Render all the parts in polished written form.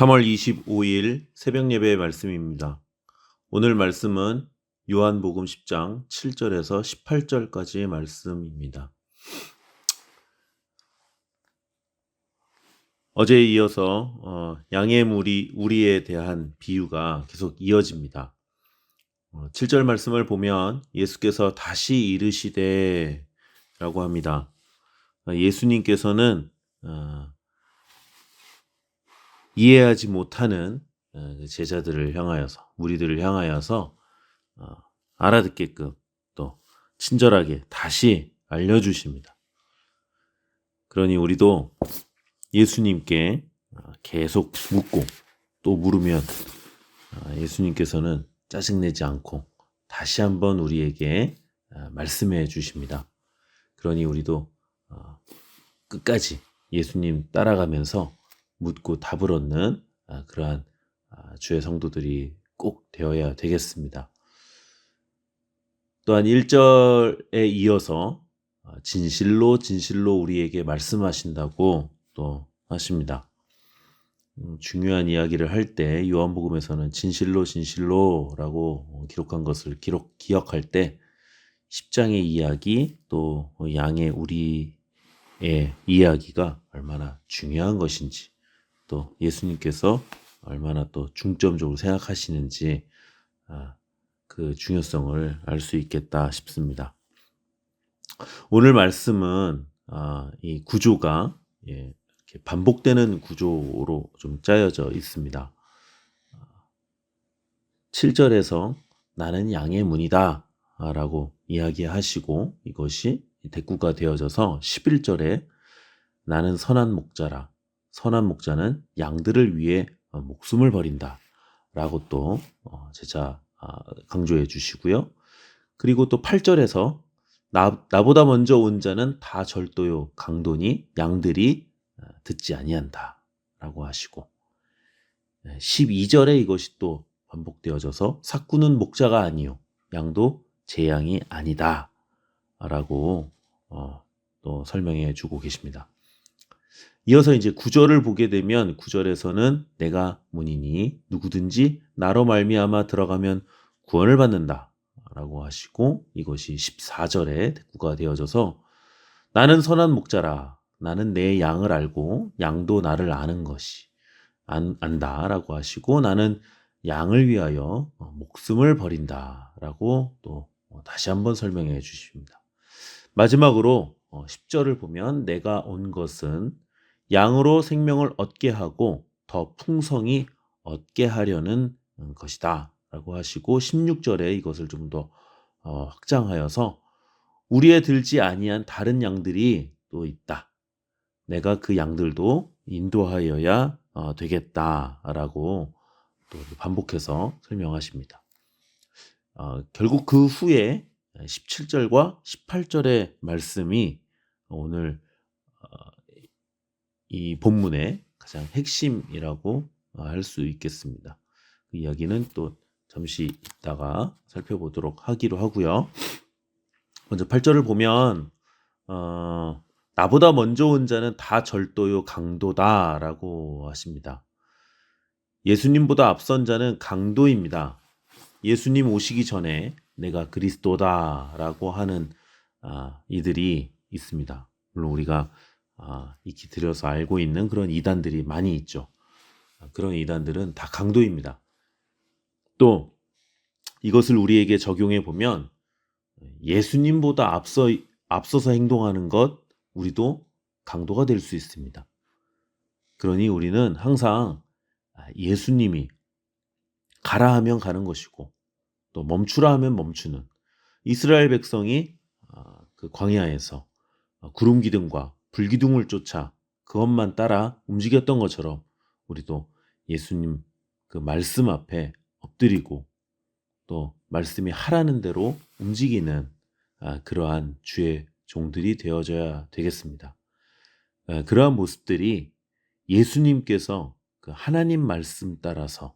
3월 25일 새벽 예배의 말씀입니다. 오늘 말씀은 요한복음 10장 7절에서 18절까지의 말씀입니다. 어제에 이어서 양의 우리에 대한 비유가 계속 이어집니다. 7절 말씀을 보면 예수께서 다시 이르시되 라고 합니다. 예수님께서는 이해하지 못하는 제자들을 향하여서, 무리들을 향하여서 알아듣게끔 또 친절하게 다시 알려주십니다. 그러니 우리도 예수님께 계속 묻고 또 물으면 예수님께서는 짜증내지 않고 다시 한번 우리에게 말씀해 주십니다. 그러니 우리도 끝까지 예수님 따라가면서 묻고 답을 얻는 그러한 주의 성도들이 꼭 되어야 되겠습니다. 또한 1절에 이어서 진실로 우리에게 말씀하신다고 또 하십니다. 중요한 이야기를 할 때 요한복음에서는 진실로라고 기록한 것을 기억할 때 10장의 이야기 또 양의 우리의 이야기가 얼마나 중요한 것인지 또 예수님께서 얼마나 또 중점적으로 생각하시는지 그 중요성을 알 수 있겠다 싶습니다. 오늘 말씀은 이 구조가 이렇게 반복되는 구조로 좀 짜여져 있습니다. 7절에서 나는 양의 문이다 라고 이야기하시고 이것이 대꾸가 되어져서 11절에 나는 선한 목자라. 선한 목자는 양들을 위해 목숨을 버린다 라고 또 강조해 주시고요. 그리고 또 8절에서 나보다 먼저 온 자는 다 절도요 강도니 양들이 듣지 아니한다 라고 하시고 12절에 이것이 또 반복되어져서 삭구는 목자가 아니요 양도 제 양이 아니다 라고 또 설명해 주고 계십니다. 이어서 이제 9절을 보게 되면 9절에서는 내가 문이니 누구든지 나로 말미암아 들어가면 구원을 받는다 라고 하시고 이것이 14절에 대꾸가 되어져서 나는 선한 목자라 나는 내 양을 알고 양도 나를 아는 것이 안다 라고 하시고 나는 양을 위하여 목숨을 버린다 라고 또 다시 한번 설명해 주십니다. 마지막으로 10절을 보면 내가 온 것은 양으로 생명을 얻게 하고 더 풍성히 얻게 하려는 것이다 라고 하시고 16절에 이것을 좀 더 확장하여서 우리에 들지 아니한 다른 양들이 또 있다. 내가 그 양들도 인도하여야 되겠다라고 또 반복해서 설명하십니다. 결국 그 후에 17절과 18절의 말씀이 오늘 이 본문의 가장 핵심이라고 할 수 있겠습니다. 그 이야기는 또 잠시 있다가 살펴보도록 하기로 하고요. 먼저 8절을 보면 나보다 먼저 온 자는 다 절도요 강도다 라고 하십니다. 예수님보다 앞선 자는 강도입니다. 예수님 오시기 전에 내가 그리스도다 라고 하는 이들이 있습니다. 물론 우리가 익히 들여서 알고 있는 그런 이단들이 많이 있죠. 그런 이단들은 다 강도입니다. 또 이것을 우리에게 적용해 보면 예수님보다 앞서서 행동하는 것 우리도 강도가 될 수 있습니다. 그러니 우리는 항상 예수님이 가라 하면 가는 것이고 또 멈추라 하면 멈추는 이스라엘 백성이 그 광야에서 구름 기둥과 불기둥을 쫓아 그것만 따라 움직였던 것처럼 우리도 예수님 그 말씀 앞에 엎드리고 또 말씀이 하라는 대로 움직이는 그러한 주의 종들이 되어져야 되겠습니다. 그러한 모습들이 예수님께서 그 하나님 말씀 따라서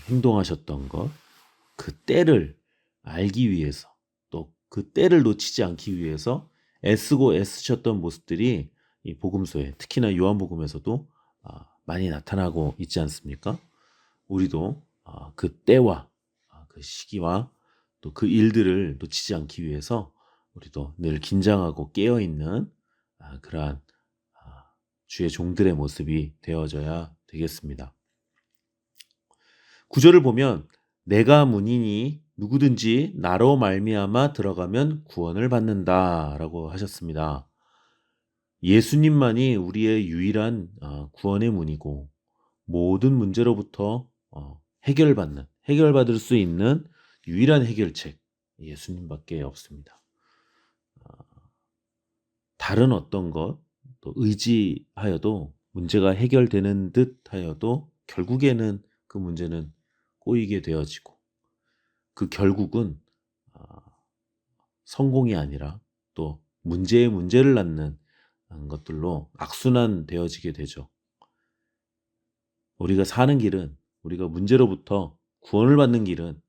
행동하셨던 것, 그 때를 알기 위해서 또 그 때를 놓치지 않기 위해서 애쓰셨던 모습들이 이 복음서에 특히나 요한복음에서도 많이 나타나고 있지 않습니까? 우리도 그 때와 그 시기와 또 그 일들을 놓치지 않기 위해서 우리도 늘 긴장하고 깨어있는 그러한 주의 종들의 모습이 되어져야 되겠습니다. 구절을 보면 내가 문이니 누구든지 나로 말미암아 들어가면 구원을 받는다라고 하셨습니다. 예수님만이 우리의 유일한 구원의 문이고 모든 문제로부터 해결받을 수 있는 유일한 해결책 예수님밖에 없습니다. 다른 어떤 것 또 의지하여도 문제가 해결되는 듯 하여도 결국에는 그 문제는 꼬이게 되어지고 그 결국은 성공이 아니라 또 문제에 문제를 낳는 것들로 악순환 되어지게 되죠. 우리가 사는 길은 우리가 문제로부터 구원을 받는 길은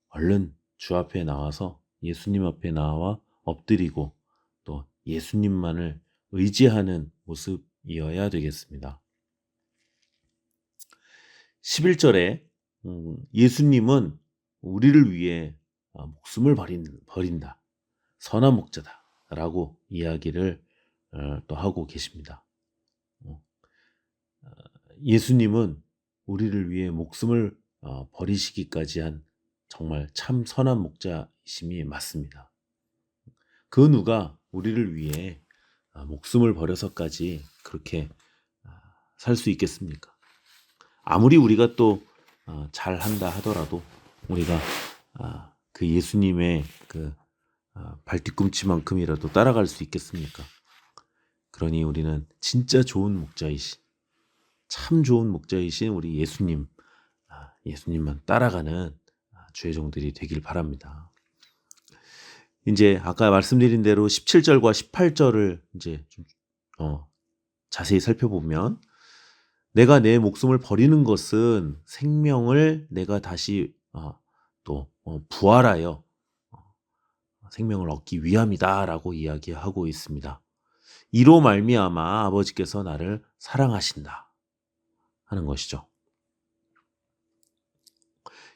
얼른 주 앞에 나와서 예수님 앞에 나와 엎드리고 또 예수님만을 의지하는 모습이어야 되겠습니다. 11절에 예수님은 우리를 위해 목숨을 버린다. 선한 목자다. 라고 이야기를 또 하고 계십니다. 예수님은 우리를 위해 목숨을 버리시기까지 한 정말 참 선한 목자이심이 맞습니다. 그 누가 우리를 위해 목숨을 버려서까지 그렇게 살 수 있겠습니까? 아무리 우리가 또 잘한다 하더라도 우리가 그 예수님의 그 발뒤꿈치만큼이라도 따라갈 수 있겠습니까? 그러니 우리는 진짜 좋은 목자이신 참 좋은 목자이신 우리 예수님만 따라가는 주의 종들이 되길 바랍니다. 이제 아까 말씀드린 대로 17절과 18절을 이제 좀 자세히 살펴보면 내가 내 목숨을 버리는 것은 생명을 내가 다시 또 부활하여 생명을 얻기 위함이다라고 이야기하고 있습니다. 이로 말미암아 아버지께서 나를 사랑하신다 하는 것이죠.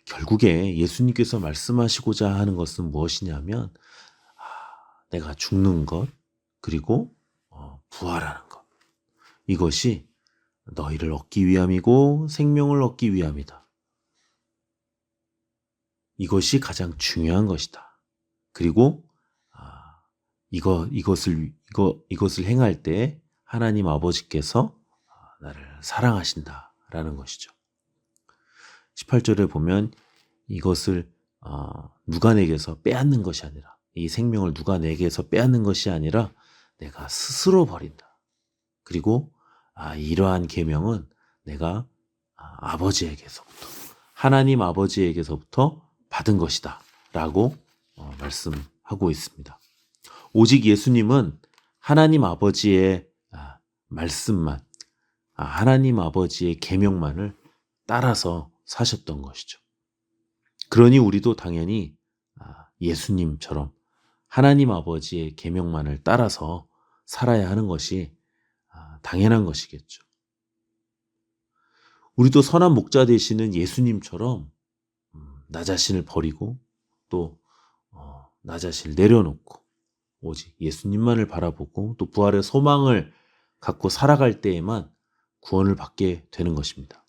결국에 예수님께서 말씀하시고자 하는 것은 무엇이냐면 내가 죽는 것 그리고 부활하는 것 이것이 너희를 얻기 위함이고 생명을 얻기 위함이다. 이것이 가장 중요한 것이다. 그리고 이것을 행할 때 하나님 아버지께서 나를 사랑하신다라는 것이죠. 18절에 보면 이것을 누가 내게서 빼앗는 것이 아니라 이 생명을 누가 내게서 빼앗는 것이 아니라 내가 스스로 버린다. 그리고 이러한 계명은 내가 아버지에게서부터 하나님 아버지에게서부터 받은 것이다 라고 말씀하고 있습니다. 오직 예수님은 하나님 아버지의 말씀만 하나님 아버지의 계명만을 따라서 사셨던 것이죠. 그러니 우리도 당연히 예수님처럼 하나님 아버지의 계명만을 따라서 살아야 하는 것이 당연한 것이겠죠. 우리도 선한 목자 되시는 예수님처럼 나 자신을 버리고 또 나 자신을 내려놓고 오직 예수님만을 바라보고 또 부활의 소망을 갖고 살아갈 때에만 구원을 받게 되는 것입니다.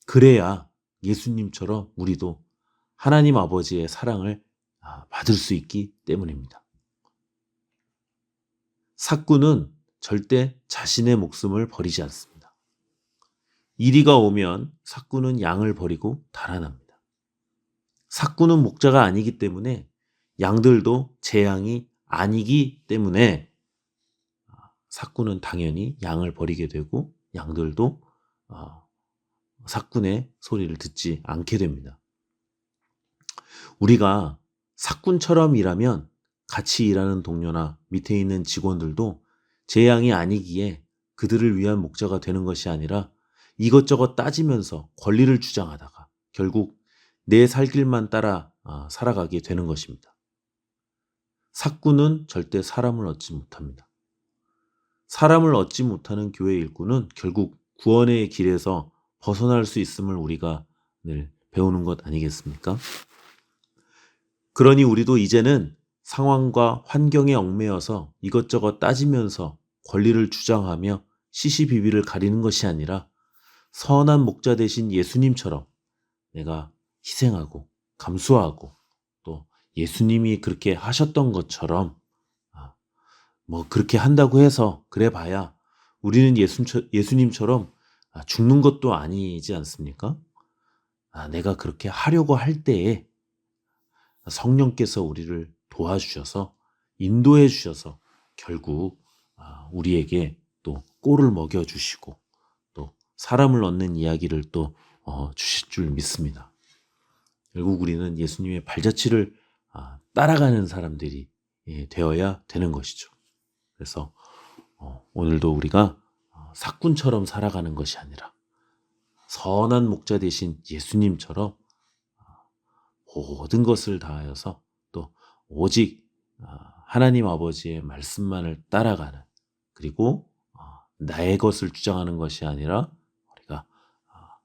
그래야 예수님처럼 우리도 하나님 아버지의 사랑을 받을 수 있기 때문입니다. 삭구는 절대 자신의 목숨을 버리지 않습니다. 이리가 오면 삭구는 양을 버리고 달아납니다. 삭구는 목자가 아니기 때문에 양들도 제 양이 아니기 때문에 삭구는 당연히 양을 버리게 되고 양들도 삭군의 소리를 듣지 않게 됩니다. 우리가 삭군처럼 일하면 같이 일하는 동료나 밑에 있는 직원들도 제 양이 아니기에 그들을 위한 목자가 되는 것이 아니라 이것저것 따지면서 권리를 주장하다가 결국 내 살 길만 따라 살아가게 되는 것입니다. 삭군은 절대 사람을 얻지 못합니다. 사람을 얻지 못하는 교회 일꾼은 결국 구원의 길에서 벗어날 수 있음을 우리가 늘 배우는 것 아니겠습니까? 그러니 우리도 이제는 상황과 환경에 얽매여서 이것저것 따지면서 권리를 주장하며 시시비비를 가리는 것이 아니라 선한 목자 되신 예수님처럼 내가 희생하고 감수하고 또 예수님이 그렇게 하셨던 것처럼 뭐 그렇게 한다고 해서 그래 봐야 우리는 예수님처럼 죽는 것도 아니지 않습니까? 내가 그렇게 하려고 할 때에 성령께서 우리를 도와주셔서 인도해 주셔서 결국 우리에게 또 꼴을 먹여주시고 또 사람을 얻는 이야기를 또 주실 줄 믿습니다. 결국 우리는 예수님의 발자취를 따라가는 사람들이 되어야 되는 것이죠. 그래서 오늘도 우리가 사꾼처럼 살아가는 것이 아니라 선한 목자 되신 예수님처럼 모든 것을 다하여서 또 오직 하나님 아버지의 말씀만을 따라가는, 그리고 나의 것을 주장하는 것이 아니라 우리가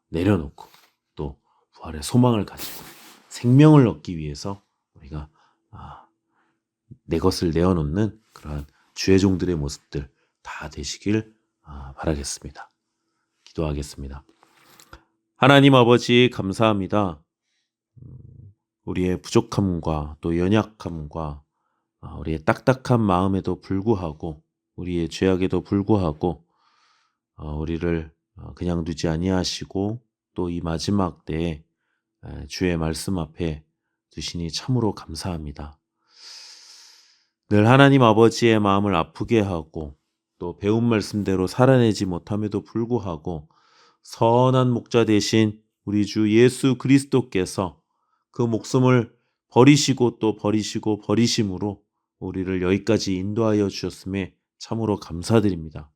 내려놓고 또 부활의 소망을 가지고 생명을 얻기 위해서 우리가 내 것을 내어놓는 그러한 주의 종들의 모습들 다 되시길 바라겠습니다. 기도하겠습니다. 하나님 아버지 감사합니다. 우리의 부족함과 또 연약함과 우리의 딱딱한 마음에도 불구하고, 우리의 죄악에도 불구하고 우리를 그냥 두지 아니하시고 또 이 마지막 때에 주의 말씀 앞에 두시니 참으로 감사합니다. 늘 하나님 아버지의 마음을 아프게 하고 또 배운 말씀대로 살아내지 못함에도 불구하고 선한 목자 되신 우리 주 예수 그리스도께서 그 목숨을 버리시고 또 버리시고 버리심으로 우리를 여기까지 인도하여 주셨음에 참으로 감사드립니다.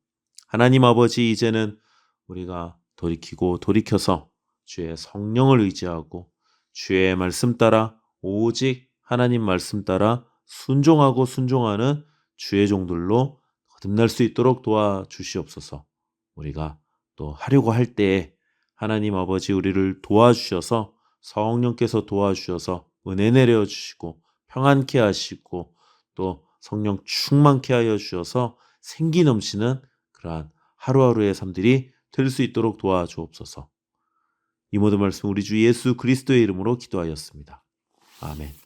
하나님 아버지, 이제는 우리가 돌이키고 돌이켜서 주의 성령을 의지하고 주의 말씀 따라 오직 하나님 말씀 따라 순종하고 순종하는 주의 종들로 거듭날 수 있도록 도와주시옵소서. 우리가 또 하려고 할 때에 하나님 아버지 우리를 도와주셔서 성령께서 도와주셔서 은혜 내려주시고 평안케 하시고 또 성령 충만케 하여 주셔서 생기 넘치는 그러한 하루하루의 삶들이 될 수 있도록 도와주옵소서. 이 모든 말씀 우리 주 예수 그리스도의 이름으로 기도하였습니다. 아멘.